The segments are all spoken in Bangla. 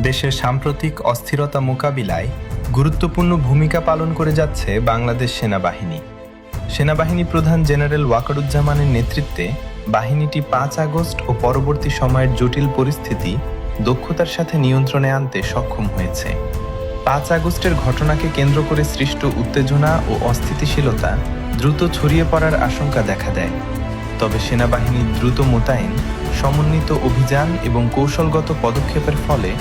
দেশের সাম্প্রতিক অস্থিরতা মোকাবিলায় গুরুত্বপূর্ণ ভূমিকা পালন করে যাচ্ছে বাংলাদেশ সেনাবাহিনী। সেনাবাহিনী প্রধান জেনারেল ওয়াকারুজ্জামানের নেতৃত্বে বাহিনীটি ৫ আগস্ট ও পরবর্তী সময়ের জটিল পরিস্থিতি দক্ষতার সাথে নিয়ন্ত্রণে আনতে সক্ষম হয়েছে। ৫ আগস্টের ঘটনাকে কেন্দ্র করে সৃষ্ট উত্তেজনা ও অস্থিতিশীলতা দ্রুত ছড়িয়ে পড়ার আশঙ্কা দেখা দেয়। তবে সেনাবাহিনীর দ্রুত মোতায়েন, সমন্বিত অভিযান এবং কৌশলগত পদক্ষেপের ফলে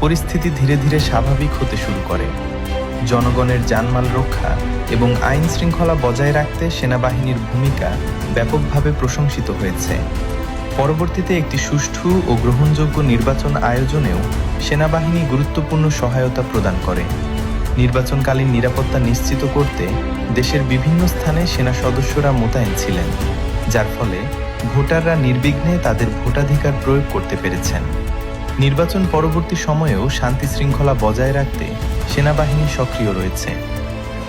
পরিস্থিতি ধীরে ধীরে স্বাভাবিক হতে শুরু করে। জনগণের জানমাল রক্ষা এবং আইন শৃঙ্খলা বজায় রাখতে সেনাবাহিনীর ভূমিকা ব্যাপকভাবে প্রশংসিত হয়েছে। পরবর্তীতে একটি সুষ্ঠু ও গ্রহণযোগ্য নির্বাচন আয়োজনেও সেনাবাহিনী গুরুত্বপূর্ণ সহায়তা প্রদান করে। নির্বাচনকালীন নিরাপত্তা নিশ্চিত করতে দেশের বিভিন্ন স্থানে সেনা সদস্যরা মোতায়েন ছিলেন, যার ফলে ভোটাররা নির্বিঘ্নে তাদের ভোটাধিকার প্রয়োগ করতে পেরেছেন। নির্বাচন পরবর্তী সময়েও শান্তি শৃঙ্খলা বজায় রাখতে সেনাবাহিনী সক্রিয় রয়েছে।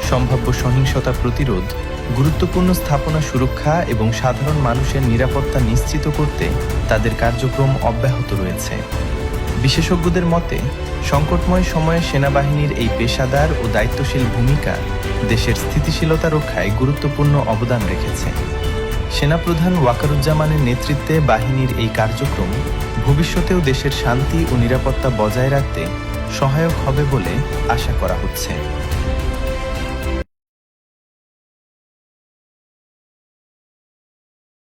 সম্ভাব্য সহিংসতা প্রতিরোধ, গুরুত্বপূর্ণ স্থাপনা সুরক্ষা এবং সাধারণ মানুষের নিরাপত্তা নিশ্চিত করতে তাদের কার্যক্রম অব্যাহত রয়েছে। বিশেষজ্ঞদের মতে, সংকটময় সময়ে সেনাবাহিনীর এই পেশাদার ও দায়িত্বশীল ভূমিকা দেশের স্থিতিশীলতা রক্ষায় গুরুত্বপূর্ণ অবদান রেখেছে। সেনাপ্রধান ওয়াকারুজ্জামানের নেতৃত্বে বাহিনীর এই কার্যক্রম ভবিষ্যতেও দেশের শান্তি ও নিরাপত্তা বজায় রাখতে সহায়ক হবে বলে আশা করা হচ্ছে।